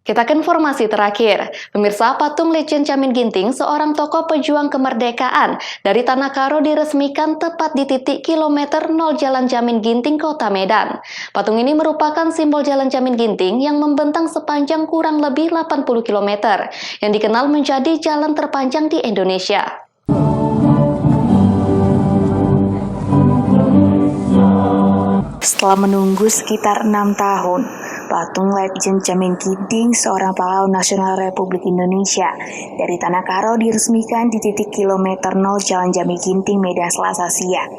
Kita ke informasi terakhir. Pemirsa, patung Legend Jamin Ginting, seorang tokoh pejuang kemerdekaan dari Tanah Karo diresmikan tepat di titik kilometer 0 Jalan Jamin Ginting, Kota Medan. Patung ini merupakan simbol Jalan Jamin Ginting yang membentang sepanjang kurang lebih 80 km, yang dikenal menjadi jalan terpanjang di Indonesia. Setelah menunggu sekitar 6 tahun, patung Legend Jamin Ginting, seorang pahlawan nasional Republik Indonesia dari Tanah Karo diresmikan di titik kilometer 0 Jalan Jamin Ginting, Medan, Selasa siang.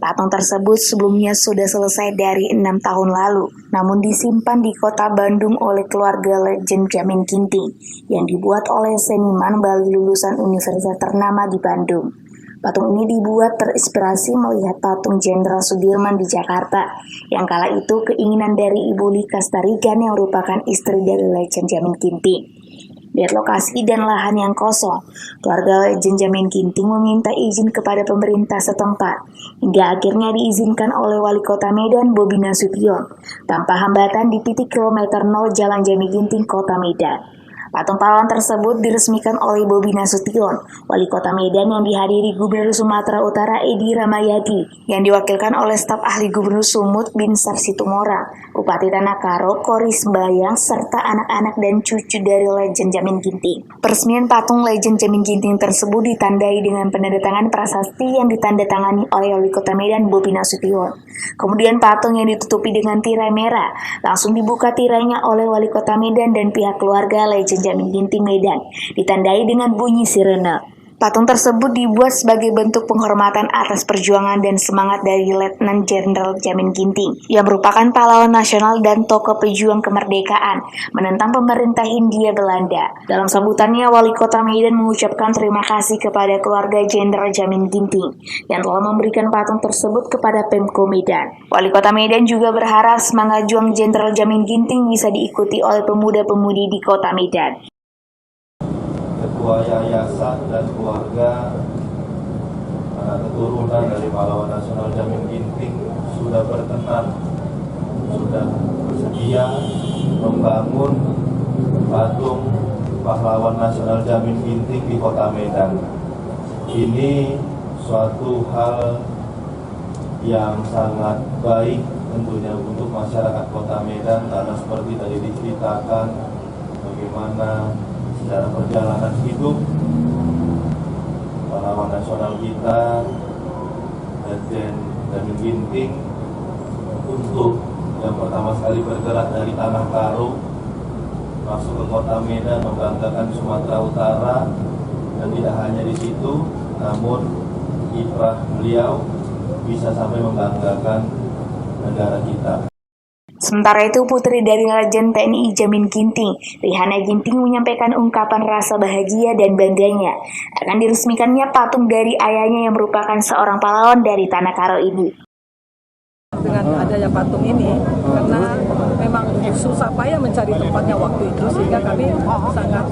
Patung tersebut sebelumnya sudah selesai dari 6 tahun lalu, namun disimpan di kota Bandung oleh keluarga Legend Jamin Ginting yang dibuat oleh seniman Bali lulusan universitas ternama di Bandung. Patung ini dibuat terinspirasi melihat patung Jenderal Sudirman di Jakarta, yang kala itu keinginan dari Ibu Lika Starigan yang merupakan istri dari Legend Jamin Ginting. Dari lokasi dan lahan yang kosong, keluarga Legend Jamin Ginting meminta izin kepada pemerintah setempat, hingga akhirnya diizinkan oleh Wali Kota Medan Bobi Nasution, tanpa hambatan di titik kilometer 0 Jalan Jamin Ginting, Kota Medan. Patung pahlawan tersebut diresmikan oleh Bobi Nasution, Wali Kota Medan, yang dihadiri Gubernur Sumatera Utara Edi Rahmayadi, yang diwakilkan oleh staf ahli Gubernur Sumut Binsar Situmorang, Bupati Tanah Karo Koris Bayang, serta anak-anak dan cucu dari Legend Jamin Ginting. Peresmian patung Legend Jamin Ginting tersebut ditandai dengan penandatangan prasasti yang ditandatangani oleh Wali Kota Medan Bobi Nasution. Kemudian patung yang ditutupi dengan tirai merah langsung dibuka tirainya oleh Wali Kota Medan dan pihak keluarga Legend Jamin Ginting Medan, ditandai dengan bunyi sirene. Patung tersebut dibuat sebagai bentuk penghormatan atas perjuangan dan semangat dari Letnan Jenderal Jamin Ginting, yang merupakan pahlawan nasional dan tokoh pejuang kemerdekaan menentang pemerintah Hindia Belanda. Dalam sambutannya, Wali Kota Medan mengucapkan terima kasih kepada keluarga Jenderal Jamin Ginting yang telah memberikan patung tersebut kepada Pemko Medan. Wali Kota Medan juga berharap semangat juang Jenderal Jamin Ginting bisa diikuti oleh pemuda-pemudi di Kota Medan. Ketua yayasan dan keluarga anak keturunan dari pahlawan nasional Jamin Ginting sudah berkenan, sudah bersedia membangun patung pahlawan nasional Jamin Ginting di Kota Medan. Ini suatu hal yang sangat baik tentunya untuk masyarakat Kota Medan, karena seperti tadi diceritakan bagaimana secara perjalanan hidup pahlawan nasional kita Legend Jamin Ginting untuk yang pertama sekali bergerak dari Tanah Karo masuk ke Kota Medan, membanggakan Sumatera Utara, dan tidak hanya di situ, namun kiprah beliau bisa sampai membanggakan negara kita. Sementara itu, putri dari Legend TNI Jamin Ginting, Rihana Ginting, menyampaikan ungkapan rasa bahagia dan bangganya akan diresmikannya patung dari ayahnya yang merupakan seorang pahlawan dari Tanah Karo ini. Dengan adanya patung ini, karena memang susah payah mencari tempatnya waktu itu, sehingga kami sangat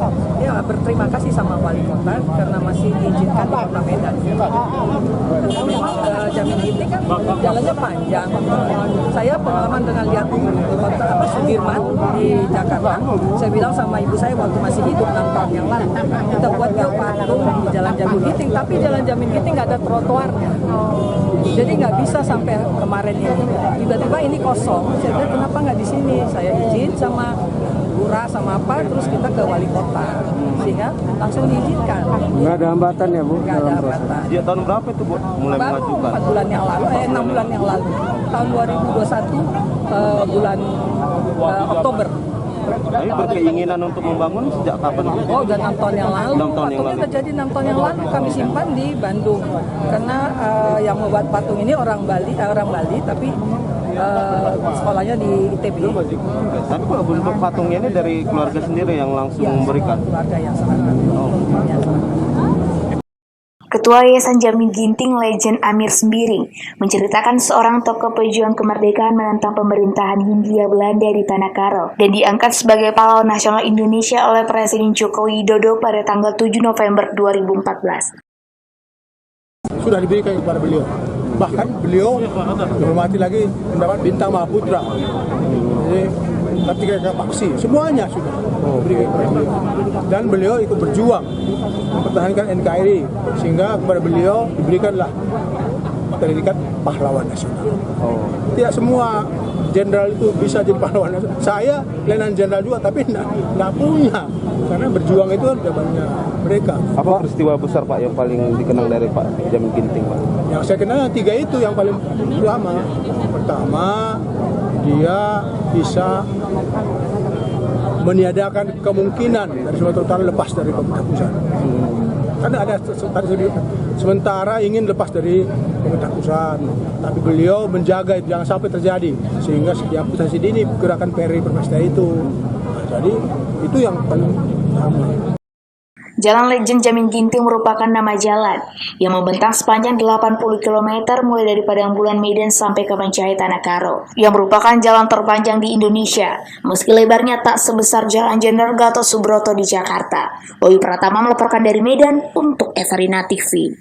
berterima kasih sama Wali Kota karena masih diizinkan di Kota Medan. Memang Jamin Ginting kan jalannya panjang. Saya pengalaman dengan lihat kota Sudirman di Jakarta, saya bilang sama ibu saya waktu masih hidup 6 tahun yang lalu, kita buat patung di Jalan Jamin Ginting, tapi Jalan Jamin Ginting nggak ada trotoarnya. Jadi nggak bisa sampai kemarin ini. Tiba-tiba ini kosong. Saya bilang kenapa nggak di sini? Saya izin sama lurah sama apa, terus kita ke wali kota, sehingga langsung diizinkan. Nggak ada hambatan ya Bu? Nggak ada hambatan. Dia tahun berapa itu Bu mulai mengajukan? 4 bulan yang lalu, 6 bulan yang lalu. Tahun 2021 bulan Oktober. Tapi berkeinginan untuk membangun sejak kapan? Oh, udah 6 tahun yang lalu. 6 tahun yang lalu. Terjadi 6 tahun yang lalu kami simpan di Bandung. Karena yang membuat patung ini orang Bali, tapi sekolahnya di ITB. Tapi kalau bentuk patungnya ini dari keluarga sendiri yang langsung memberikan? Keluarga yang sangat Ketua Yayasan Jamin Ginting Legend Amir Sembiring menceritakan seorang tokoh pejuang kemerdekaan menentang pemerintahan Hindia Belanda di Tanah Karo dan diangkat sebagai pahlawan nasional Indonesia oleh Presiden Joko Widodo pada tanggal 7 November 2014. Sudah diberikan kepada beliau. Bahkan beliau dihormati lagi mendapat bintang Mahaputra. Jadi tapi kayak paksi, semuanya sudah diberikan kepada beliau. Dan beliau ikut berjuang mempertahankan NKRI, sehingga kepada beliau diberikanlah predikat pahlawan nasional. Tidak semua jenderal itu bisa jadi pahlawan nasional. Saya Letnan Jenderal juga, tapi nggak punya, karena berjuang itu kan jawabannya mereka. Apa peristiwa besar Pak yang paling dikenang dari Pak Jamin Ginting Pak? Yang saya kenal 3 itu yang paling utama. Pertama, dia bisa meniadakan kemungkinan dari Sumatera Utara lepas dari pemerintah pusat. Karena ada sementara ingin lepas dari pemerintah pusat, tapi beliau menjaga itu jangan sampai terjadi, sehingga setiap posisi dini gerakan Perry Permesta itu. Nah, jadi itu yang paling utama. Jalan Lejen Jamin Ginting merupakan nama jalan yang membentang sepanjang 80 km mulai dari Padang Bulan Medan sampai ke Mencahaya Tanah Karo, yang merupakan jalan terpanjang di Indonesia, meski lebarnya tak sebesar Jalan Jenderal Gatot Subroto di Jakarta. Wayu Pratama melaporkan dari Medan untuk Everina TV.